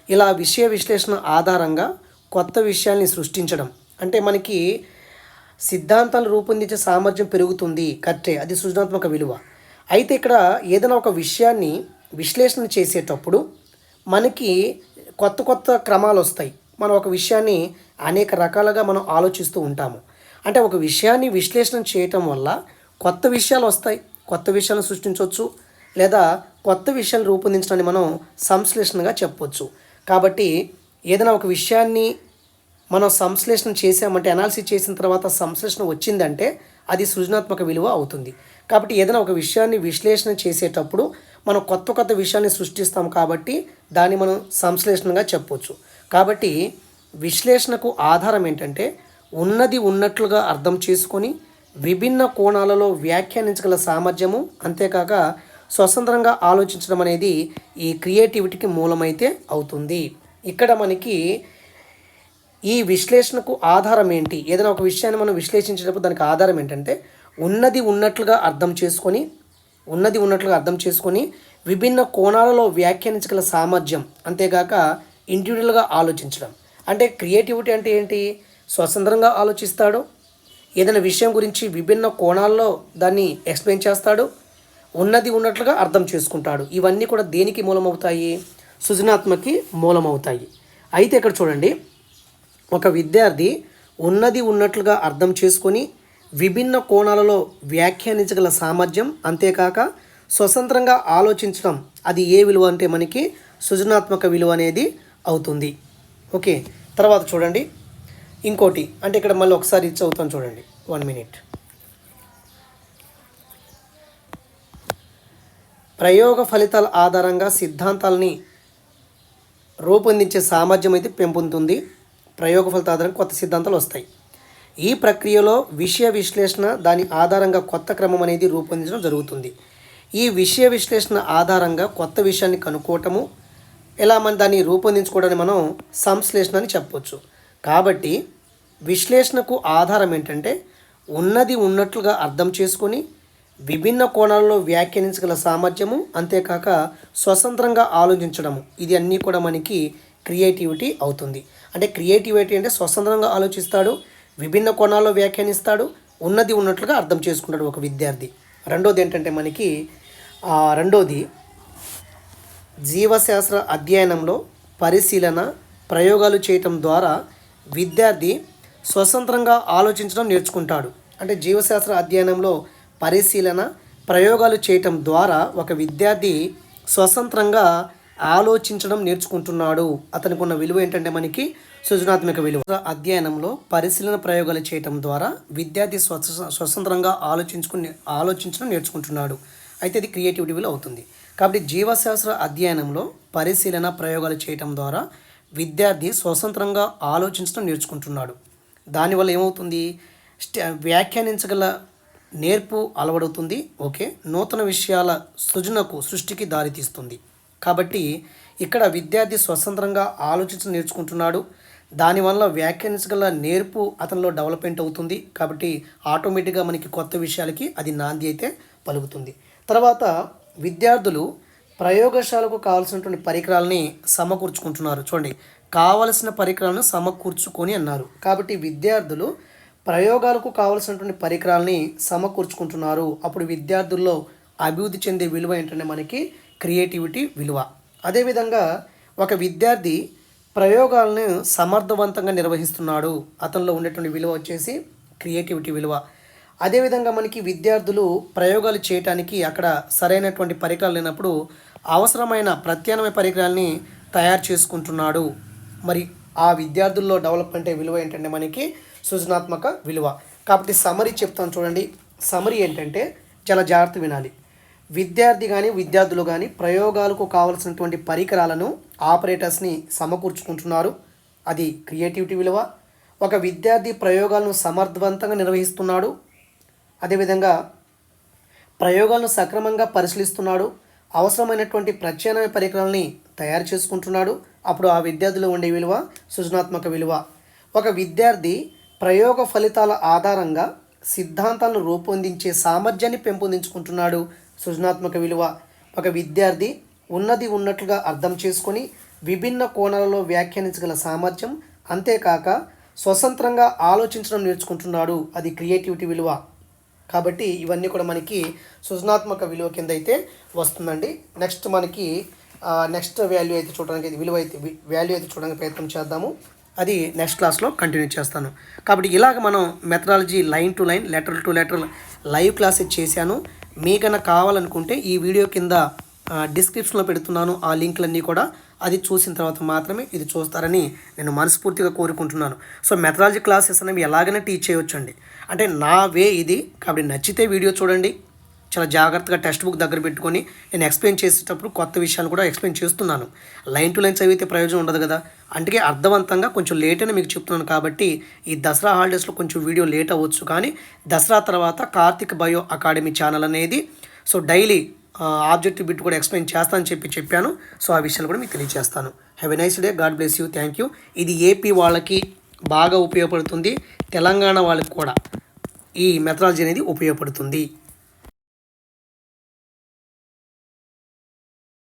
ఇలా విషయ విశ్లేషణ ఆధారంగా కొత్త విషయాల్ని సృష్టించడం అంటే మనకి సిద్ధాంతాలు రూపొందించే సామర్థ్యం పెరుగుతుంది, కరెక్టే, అది సృజనాత్మక విలువ. అయితే ఇక్కడ ఏదైనా ఒక విషయాన్ని విశ్లేషణ చేసేటప్పుడు మనకి కొత్త కొత్త క్రమాలు వస్తాయి. మనం ఒక విషయాన్ని అనేక రకాలుగా మనం ఆలోచిస్తూ ఉంటాము. అంటే ఒక విషయాన్ని విశ్లేషణ చేయటం వల్ల కొత్త విషయాలు వస్తాయి, కొత్త విషయాలను సృష్టించవచ్చు, లేదా కొత్త విషయాలు రూపొందించడాన్ని మనం సంశ్లేషణగా చెప్పవచ్చు. కాబట్టి ఏదైనా ఒక విషయాన్ని మనం సంశ్లేషణ చేసామంటే, అనాలిసిస్ చేసిన తర్వాత సంశ్లేషణ వచ్చిందంటే అది సృజనాత్మక విలువ అవుతుంది. కాబట్టి ఏదైనా ఒక విషయాన్ని విశ్లేషణ చేసేటప్పుడు మనం కొత్త కొత్త విషయాన్ని సృష్టిస్తాం కాబట్టి దాన్ని మనం సంశ్లేషణగా చెప్పవచ్చు. కాబట్టి విశ్లేషణకు ఆధారం ఏంటంటే ఉన్నది ఉన్నట్లుగా అర్థం చేసుకొని విభిన్న కోణాలలో వ్యాఖ్యానించగల సామర్థ్యము, అంతేకాక స్వతంత్రంగా ఆలోచించడం అనేది ఈ క్రియేటివిటీకి మూలమైతే అవుతుంది. ఇక్కడ మనకి ఈ విశ్లేషణకు ఆధారం ఏంటి? ఏదైనా ఒక విషయాన్ని మనం విశ్లేషించేటప్పుడు దానికి ఆధారం ఏంటంటే ఉన్నది ఉన్నట్లుగా అర్థం చేసుకొని విభిన్న కోణాలలో వ్యాఖ్యానించగల సామర్థ్యం, అంతేగాక ఇండివిజువల్గా ఆలోచించడం. అంటే క్రియేటివిటీ అంటే ఏంటి? స్వతంత్రంగా ఆలోచిస్తాడు, ఏదైనా విషయం గురించి విభిన్న కోణాల్లో దాన్ని ఎక్స్ప్లెయిన్ చేస్తాడు, ఉన్నది ఉన్నట్లుగా అర్థం చేసుకుంటాడు. ఇవన్నీ కూడా దేనికి మూలమవుతాయి? సృజనాత్మకి మూలమవుతాయి. అయితే ఇక్కడ చూడండి, ఒక విద్యార్థి ఉన్నది ఉన్నట్లుగా అర్థం చేసుకొని విభిన్న కోణాలలో వ్యాఖ్యానించగల సామర్థ్యం, అంతేకాక స్వతంత్రంగా ఆలోచించడం, అది ఏ విలువ అంటే మనకి సృజనాత్మక విలువ అనేది అవుతుంది. ఓకే, తర్వాత చూడండి ఇంకోటి, అంటే ఇక్కడ మళ్ళీ ఒకసారి చదువుతాను చూడండి, 1 minute. ప్రయోగ ఫలితాల ఆధారంగా సిద్ధాంతాలని రూపొందించే సామర్థ్యం అయితే పెంపొందుతుంది. ప్రయోగ ఫలితాల ఆధారంగా కొత్త సిద్ధాంతాలు వస్తాయి. ఈ ప్రక్రియలో విషయ విశ్లేషణ దాని ఆధారంగా కొత్త క్రమం అనేది రూపొందించడం జరుగుతుంది. ఈ విషయ విశ్లేషణ ఆధారంగా కొత్త విషయాన్ని కనుక్కోవటము, ఎలా మనం దాన్ని రూపొందించుకోవడాన్ని మనం సంశ్లేషణ అని చెప్పవచ్చు. కాబట్టి విశ్లేషణకు ఆధారం ఏంటంటే ఉన్నది ఉన్నట్లుగా అర్థం చేసుకొని విభిన్న కోణాలలో వ్యాఖ్యానించగల సామర్థ్యము, అంతేకాక స్వతంత్రంగా ఆలోచించడము, ఇది అన్నీ కూడా మనకి క్రియేటివిటీ అవుతుంది. అంటే క్రియేటివిటీ అంటే స్వతంత్రంగా ఆలోచిస్తాడు, విభిన్న కోణాల్లో వ్యాఖ్యానిస్తాడు, ఉన్నది ఉన్నట్లుగా అర్థం చేసుకుంటాడు ఒక విద్యార్థి. రెండోది ఏంటంటే మనకి జీవశాస్త్ర అధ్యయనంలో పరిశీలన ప్రయోగాలు చేయటం ద్వారా విద్యార్థి స్వతంత్రంగా ఆలోచించడం నేర్చుకుంటాడు. అంటే జీవశాస్త్ర అధ్యయనంలో పరిశీలన ప్రయోగాలు చేయటం ద్వారా ఒక విద్యార్థి స్వతంత్రంగా ఆలోచించడం నేర్చుకుంటున్నాడు. అతనికి ఉన్న విలువ ఏంటంటే మనకి సృజనాత్మక విలువ. అధ్యయనంలో పరిశీలన ప్రయోగాలు చేయటం ద్వారా విద్యార్థి స్వతంత్రంగా ఆలోచించడం నేర్చుకుంటున్నాడు. అయితే ఇది క్రియేటివిటీ విలువ అవుతుంది. కాబట్టి జీవశాస్త్ర అధ్యయనంలో పరిశీలన ప్రయోగాలు చేయటం ద్వారా విద్యార్థి స్వతంత్రంగా ఆలోచించడం నేర్చుకుంటున్నాడు. దానివల్ల ఏమవుతుంది? వ్యాఖ్యానించగల నేర్పు అలవడుతుంది. ఓకే, నూతన విషయాల సృష్టికి దారితీస్తుంది. కాబట్టి ఇక్కడ విద్యార్థి స్వతంత్రంగా ఆలోచించడం నేర్చుకుంటున్నాడు. దానివల్ల వ్యాఖ్యానించగల నేర్పు అతనిలో డెవలప్మెంట్ అవుతుంది. కాబట్టి ఆటోమేటిక్గా మనకి కొత్త విషయాలకి అది నాంది అయితే పలుకుతుంది. తర్వాత విద్యార్థులు ప్రయోగశాలకు కావాల్సినటువంటి పరికరాలని సమకూర్చుకుంటున్నారు. చూడండి, కావలసిన పరికరాలను సమకూర్చుకొని అన్నారు. కాబట్టి విద్యార్థులు ప్రయోగాలకు కావలసినటువంటి పరికరాలని సమకూర్చుకుంటున్నారు. అప్పుడు విద్యార్థుల్లో అభివృద్ధి చెందే విలువ ఏంటంటే మనకి క్రియేటివిటీ విలువ. అదేవిధంగా ఒక విద్యార్థి ప్రయోగాలను సమర్థవంతంగా నిర్వహిస్తున్నాడు. అతనిలో ఉండేటువంటి విలువ వచ్చేసి క్రియేటివిటీ విలువ. అదేవిధంగా మనకి విద్యార్థులు ప్రయోగాలు చేయటానికి అక్కడ సరైనటువంటి పరికరాలు లేనప్పుడు అవసరమైన ప్రత్యామ్నాయ పరికరాలని తయారు చేసుకుంటున్నాడు. మరి ఆ విద్యార్థుల్లో డెవలప్మెంట్ విలువ ఏంటంటే మనకి సృజనాత్మక విలువ. కాబట్టి సమరీ చెప్తాను చూడండి. సమరీ ఏంటంటే చాలా జాగ్రత్త వినాలి. విద్యార్థి కానీ విద్యార్థులు కానీ ప్రయోగాలకు కావలసినటువంటి పరికరాలను ఆపరేటర్స్ని సమకూర్చుకుంటున్నారు. అది క్రియేటివిటీ విలువ. ఒక విద్యార్థి ప్రయోగాలను సమర్థవంతంగా నిర్వహిస్తున్నాడు. అదేవిధంగా ప్రయోగాలను సక్రమంగా పరిశీలిస్తున్నాడు. అవసరమైనటువంటి ప్రత్యామ్నాయ పరికరాలని తయారు చేసుకుంటున్నాడు. అప్పుడు ఆ విద్యార్థిలో ఉండే విలువ సృజనాత్మక విలువ. ఒక విద్యార్థి ప్రయోగ ఫలితాల ఆధారంగా సిద్ధాంతాలను రూపొందించే సామర్థ్యాన్ని పెంపొందించుకుంటున్నాడు. సృజనాత్మక విలువ. ఒక విద్యార్థి ఉన్నది ఉన్నట్లుగా అర్థం చేసుకొని విభిన్న కోణాలలో వ్యాఖ్యానించగల సామర్థ్యం, అంతేకాక స్వతంత్రంగా ఆలోచించడం నేర్చుకుంటున్నాడు. అది క్రియేటివిటీ విలువ. కాబట్టి ఇవన్నీ కూడా మనకి సృజనాత్మక విలువ కింద అయితే వస్తుందండి. నెక్స్ట్ మనకి నెక్స్ట్ వాల్యూ అయితే చూడడానికి వాల్యూ అయితే చూడడానికి ప్రయత్నం చేద్దాము. అది నెక్స్ట్ క్లాస్లో కంటిన్యూ చేస్తాను. కాబట్టి ఇలాగ మనం methodology line to line, letter to letter live class చేశాను. మీకన్నా కావాలనుకుంటే ఈ వీడియో కింద డిస్క్రిప్షన్లో పెడుతున్నాను ఆ లింక్లన్నీ కూడా. అది చూసిన తర్వాత మాత్రమే ఇది చూస్తారని నేను మనస్ఫూర్తిగా కోరుకుంటున్నాను. సో మెథడాలజీ క్లాసెస్ అనేవి ఎలాగైనా టీచ్ చేయొచ్చండి. అంటే నా వే ఇది. కాబట్టి నచ్చితే వీడియో చూడండి. చాలా జాగ్రత్తగా టెక్స్ట్ బుక్ దగ్గర పెట్టుకొని నేను ఎక్స్ప్లెయిన్ చేసేటప్పుడు కొత్త విషయాలు కూడా ఎక్స్ప్లెయిన్ చేస్తున్నాను. లైన్ టు లైన్ చదివితే ప్రయోజనం ఉండదు కదా. అందుకే అర్థవంతంగా కొంచెం లేట్ అని మీకు చెప్తున్నాను. కాబట్టి ఈ దసరా హాలిడేస్లో కొంచెం వీడియో లేట్ అవ్వచ్చు, కానీ దసరా తర్వాత కార్తిక్ బయో అకాడమీ ఛానల్ అనేది సో డైలీ ఆబ్జెక్టివ్ బిట్ కూడా ఎక్స్ప్లెయిన్ చేస్తానని చెప్పాను. సో ఆ విషయాలు కూడా మీకు తెలియజేస్తాను. Have a nice day. God bless you. Thank you. ఇది ఏపీ వాళ్ళకి బాగా ఉపయోగపడుతుంది. తెలంగాణ వాళ్ళకి కూడా ఈ మెథడాలజీ అనేది ఉపయోగపడుతుంది.